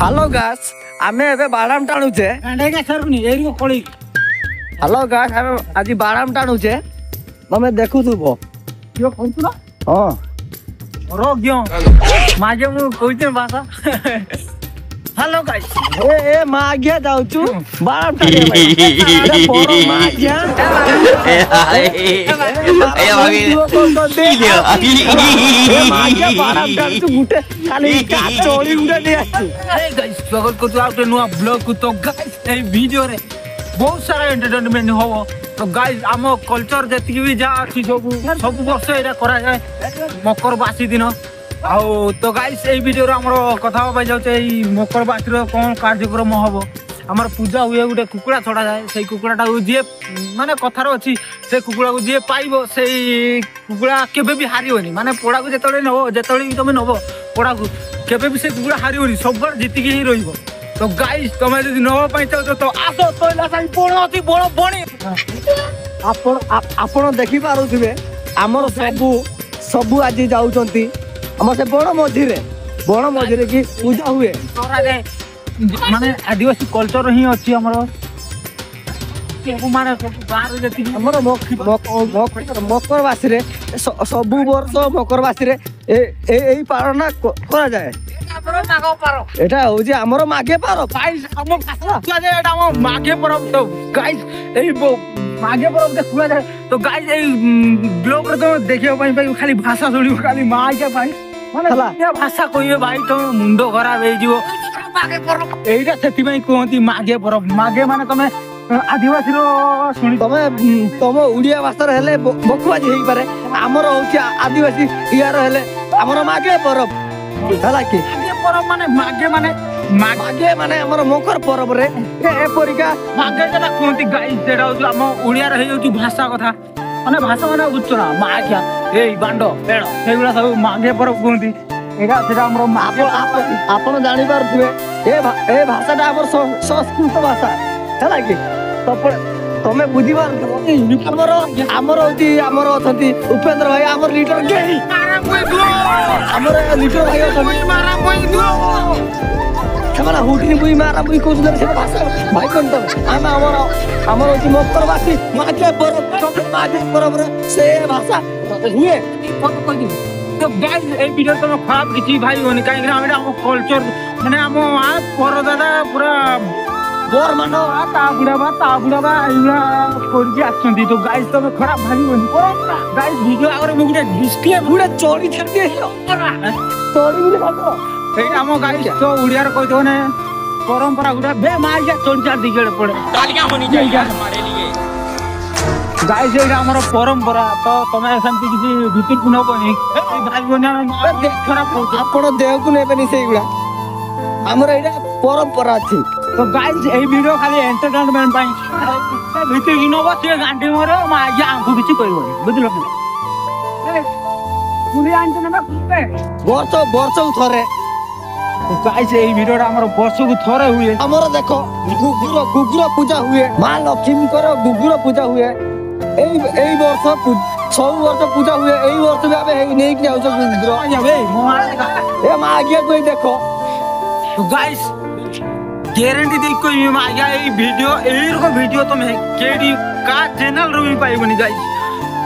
hello guys आमे एबे बादाम टाणुचे एंडेगा सरबनी एरियो कोली हेलो गाइस आमे आज बादाम टाणुचे तमे देखुथुबो यो कोंतुना हां रो गयो मागे मु कोइते भाषा हेलो गाइस ए मागिया जाउछु बादाम टाणिया भाई पोरो मागिया ए मागिया बादाम टाणुछु गुटे खाली का चोली गुटे दे आछु ए गाइस स्वागत करछु आउटे नुवा ब्लॉग को तो गाइस ए वीडियो रे बहुत सारा एंटरटेनमेंट होबो तो गाइस आमो कल्चर जति भी जा अछि सब वर्ष एटा करा जाय मकर बासी दिन आउ तो गाइस ए वीडियो रे हमरो कथा होबा जाउचे ए मकर बासी रो कोन कार्यक्रम होबो हमर पूजा हुए गुटे कुकुड़ा छड़ा जाय सेई कुकुड़ाटा जे माने कथार अछि से कुकुड़ा को जे पाइबो सेई कुकुड़ा केबे भी हारियोनी माने पोड़ा को जेतळे नबो जेतळे भी तमे नबो पोड़ा को केबे भी से कुकुड़ा हारियोनी सब बार जीतिके ही रहिबो तो गाइस तमे जदि नबो पई चाहो तो आसो तोइला साई बणो अछि बणो बणी आपण देखि पारुथिबे हमर सबु आज जाउचंती हमर से बण मझिरे की पूजा हुए तोरा रे माने आदिवासी कल्चर ही अछि हमर केहु माने सब बाहर जति हमर मकर बासी रे सबु वर्ष मकर बासी रे एई पारना करा जाय हमर नागो पारो एटा होजी हमर मागे पारो गाइस हम भाषा जे एटा हम मागे परब तो गाइस एई मागे परब के खुला जाय तो गाइस एई ब्लॉग रे तो देखियो भाई खाली भाषा सुनियो खाली मागे भाई माने ये भाषा कोइबे भाई तो मुंडो खराब हे जिवो मागे परब एइटा सेति भाई कोहंती मागे परब मागे माने तमे आदिवासी रो सुनी तम उड़िया भाषा रे हेले बकवाजी हेई पारे हमर होची आदिवासी इयार हेले हमर मागे परब हला की परब मागे माने हमर मकर परब रे ए परिका मागे जला कोहंती गाइस जेडा हो हम उड़िया रे हेउची भाषा कथा माने भाषा माने उच्चना माग्या एई बांडो पेड़ो सेगुला सब मागे परब कोहंती एगा सेटा हमर मागे आपण जानि पारथिबे ए भाषाटा हमर संस्कृत भाषा हला की तमे बुझी पार हमर होची हमर अथंती उपेंद्र भाई हमर लीडर गेही हमर लीडर भाई अथंती मारा कोई दो हमरा हुटनी बुई मारा बुई कोस दर से भाषा भाई कोन तो हमर होची मकर बासी मागे परब रे से भाषा हुए फोटो कोइ दी तो गाइस ए वीडियो तो खराब किछि भाई होनी काई हम कल्चर माने हम पर दादा पूरा बोर मानो ता बुढ़ाबा इला कोरजी आछंती तो गाइस तो खराब भाई होनी गाइस वीडियो आगर मुगुडे डिस्प्ले बुडे चोरी छते चोरी बुडे भागो ए हम गाइस तो उड़िया रे कहि दोने परंपरा गुडा बे मार जा चोरी चार दिगेड़ पड़े तालियां होनी चाहिए हमारे लिए गाइस ए हमर परंपरा तो तमे संति किछि भीतर पुनो बनी भाई बना खराब आपण देह को नेबेनी सेगुडा हमर एटा परंपरा अछि तो गाइस ए वीडियो खाली एंटरटेनमेंट पाई भीतर गिनो बसे गांडी मोर मा या आंखु किछि कहिबो बुझलो ए पुरी आंटे ना कुत्ते वर्ष थरे तो गाइस ए वीडियो हमर वर्ष को थरे हुए हमर देखो गुगुर पूजा हुए मां लक्ष्मी कर गुगुर पूजा हुए एई वर्ष 6 वर्ष पूजा हुए एई वर्ष भी आबे नै कि जाउ गुगुर जाबे मोर ए मां आगे कोई देखो तो गाइस गारंटी दे कोई में आ गया ए वीडियो तो मैं केडी का चैनल रो भी पाइबनी गाइस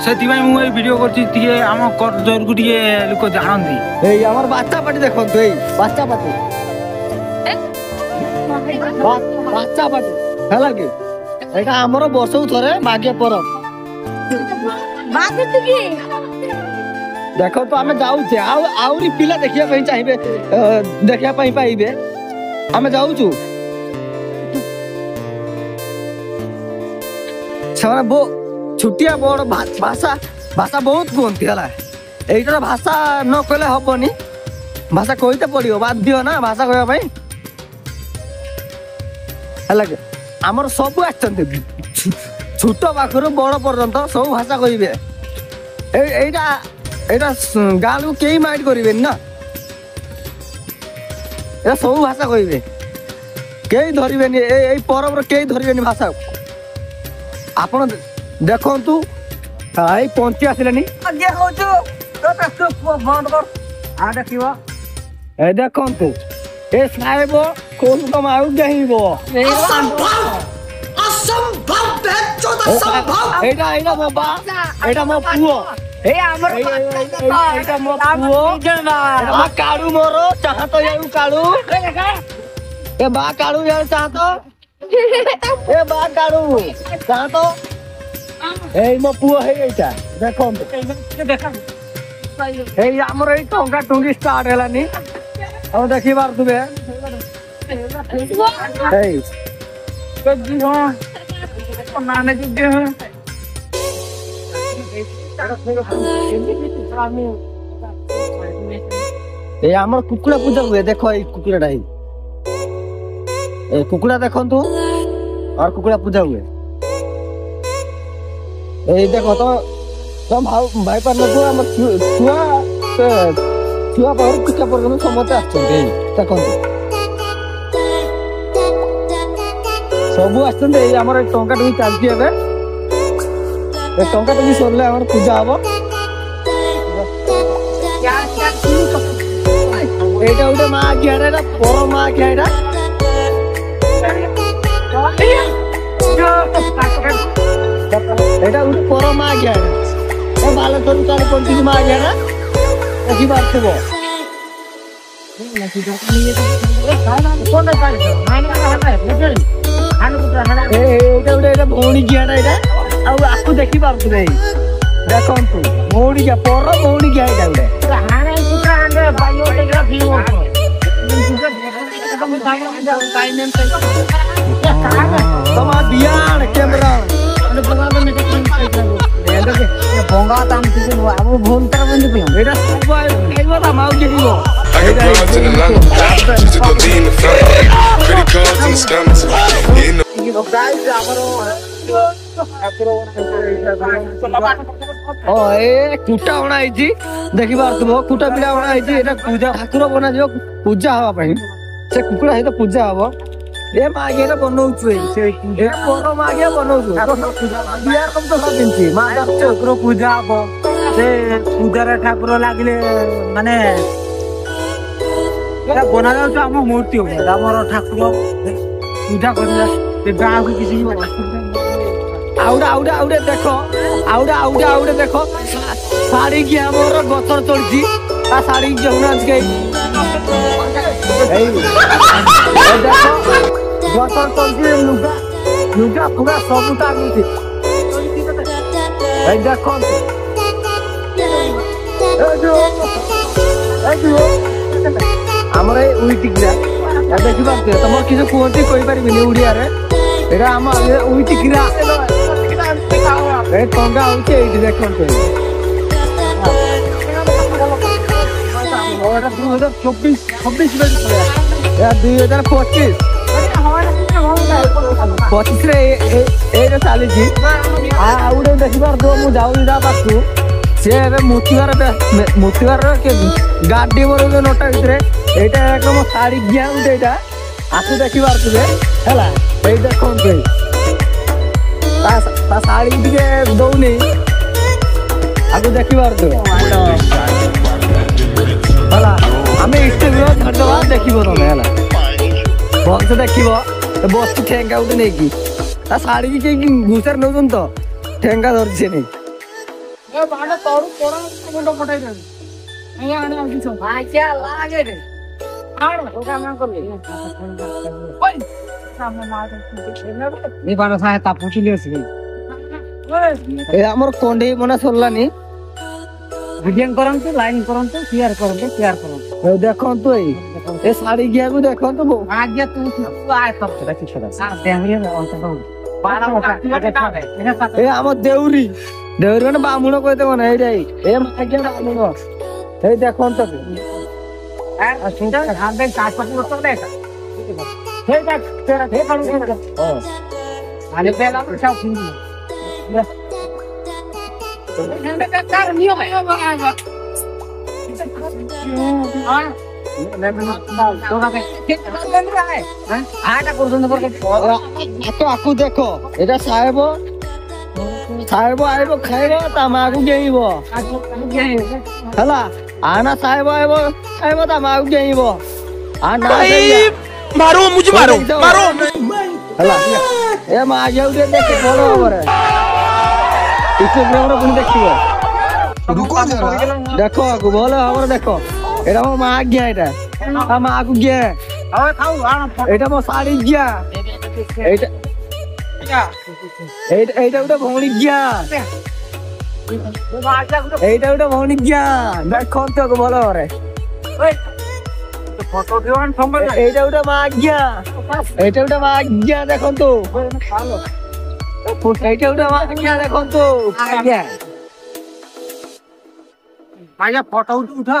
सेति भाई मु ए वीडियो करछि तिए हम कर जोर गुटिए लोक जानंदी ए हमर बाच्चा पाटी देखो तो ए बाच्चा पाटी हला के एटा हमर वर्षौ थरे मागे परब मागे तुकी देखो तो हमें जाऊ छे आउरी पिला देखिया पई चाहिबे देखिया पई पाइबे हमें जाऊ छु छरा बो छुटिया बड़ भाषा बहुत कोनती हला एइटर भाषा न कहले हबनी भाषा कहिते पड़ियो बाध्य ना भाषा कहबा पई हला के हमर सब आछंते छोटो बाखरो बड़ पर्यंत सब भाषा कहिबे एटा गालू केही माइट करिबेन ना ए सब भाषा कहिबे केही धरिबेनी ए परब रे केही धरिबेनी भाषा आपण देखंतु आई पहुंची आसिलेनी आगे होजो तो बंद कर आ देखिबा ए देखंतु ए साहेब কোন তো মাউ যাইবো এইটা এইটা বাবা এইটা মো পুଅ এইটা মো পুଅ মা কাড়ু মোর চাহত যাউ কাড়ু এ বা কাড়ু যাউ চাহত এ বা কাড়ু চাহত এই মো পুଅ ହେଇ এইটা দেখো এই ଆମର এই ଟଙ୍କା ଟୁଙ୍ଗି ଷ୍ଟାର୍ଟ ହେଲାନି ଆଉ ଦେଖି ପାରୁଥିବେ ଏଇ ଏ ଆମର କୁକୁଡ଼ା ପୂଜା ହୁଏ ଦେଖ ଏଇ କୁକୁଡ଼ାଟା ଏଇ କୁକୁଡ଼ା ଦେଖନ୍ତୁ और कुकुड़ा पूजा हुए ए देखो तो भाई पर लोग हम छुआ छुआ पर पूजा पर समस्त आछते देखो सब आछते हमर टंका टुकी चलती है टंका टुकी सरले हमर पूजा हबो एटा उठे माँ किया पर माँ किया এটা উঠ পর মা গিয়া এ ভালো তোর কার কোন দিকে মা গিয়া না কি বাড়তব এটা ভৌণী গিয়াটা এটা ଆଉ ଆକୁ ଦେଖି ପାରୁଛୁ ନାଇଁ ଦେଖନ୍ତୁ ଭଉଣୀ ଗିଆ ପର ଭଉଣୀ ଗିଆ ଏଇଟା ଗୋଟେ ତମା ବିୟାଣ camera bonga tam tise abu bhon tar bandi pilam eta kaiwa ta mau jeibo I got broads in Atlanta, just to go lean the family, credit cards and the scammers, hitting the guys amaro ओ ए कुटा बना IG देखि पारतबो कुटा बिडा बना IG एटा पूजा ठाकुर बना जो पूजा हवा पई से कुकुड़ा है तो पूजा हवा ए मागे ना बनौछु ए पर मागे बनौछु बियार कम तो दिनची मा ठाकुर पूजा हबो से पूजा रे ठाकुर लागिले माने एटा बना जाउ हम मूर्ति हो हमर ठाकुर पूजा करला ते गांव के किसी आउडा आउडा आउडे देखो आउडा आउडा आउडे देखो साड़ी की हमर गतर चढ़जी आ साड़ी जौनाज के देखो गतर चढ़जी लुगा लुगा पूरा सब तागुती ए देखो हमर उइटिकरा आ देखि बात तमर किछ कोंती कहि परिबिनी उडिया रे एरा हम उइटिकरा ए टंगा होचे एठी देखो तो और 2024 26 में या 2025 25 रे ए चाली जी आ आउडे देखि बार दो मु जाउ जा पासु से एबे मुतिवार के गाडी मोर नोटा भितरे एटा एकदम साड़ी गया उडे एटा आसु देखि बार तुबे हला ए देखो तो ता साड़ी दिके दौनी आगु देखि बार तो हला हमें इंस्टाग्राम छडवा देखिबो तमे हला बहुत देखिबो तो बस ठेंगा उठे नै की ता साड़ी की घुसर नउन तो ठेंगा धरछे नै ए बाडा तोरु कोरा मुंडो फटाई दे आया आने आगी छ आ क्या लागे रे आड़ ओका मान कर ले ओय सामने मार दे ए बाडा साहे ता पुटिले छी ए हमर कोंडे मना सरलानी वीडियो करंतु लाइन करंतु शेयर करंतु ए देखंतु ए साड़ी गया को देखंतु आज्ञा तू आय तब देखि छदा आ देहरिया अंत तो बाडा मोटा ए हम देउरी माने बामुण कहते मन ए रे ए मागे बामुण ए देखंतु आ सुंदर हां काट पट मत देख हे देख तेरा हे काढू ओ आले पेला उठा सुंदर कार नियो है हां तो का पे बन रहा है आटा करछन पर तो आकु देखो एटा साहेब आइबो खाइबो ता मागु गेइबो हला आना साहेब आइबो ता मागु गेइबो आ ना मारो मुझे मारो मारो ହେଲା ଏ ମା ଆଜ୍ଞା ଟିକେ ଦେଖେ ଭଲ ଭାବରେ ଇନଷ୍ଟାଗ୍ରାମରେ ପୁଣି ଦେଖିବ रुको जरा ଦେଖ ଆକୁ ଭଲ ଭାବରେ ଦେଖ ଏଇଟା ମୋ ମା ଆଜ୍ଞା ଏଇଟା ତା ମାକୁ ଗିଆ હવે થાઉ આણ ଏଇଟା ମୋ ଶାଢୀ ଗିଆ ଏଇଟା ଏଇଟା ଗୋଟେ ଭଉଣୀ ଗିଆ ଏଇଟା ଗୋଟେ ଭଉଣୀ ଗିଆ ଦେଖନ୍ତୁ ଆକୁ ଭଲ ଭାବରେ ଫଟୋ ଉଠେଇବାନ ସମ୍ଭବ ନାହିଁ ଏଇଟା ଗୋଟେ ମା ଆଜ୍ଞା ଏଇଟା ଗୋଟେ ମା ଆଜ୍ଞା ଦେଖନ୍ତୁ ଏଇଟା ଗୋଟେ ମା ଆଜ୍ଞା ଦେଖନ୍ତୁ ଆଜ୍ଞା ଆଜ୍ଞା ଫଟୋ ଉଠା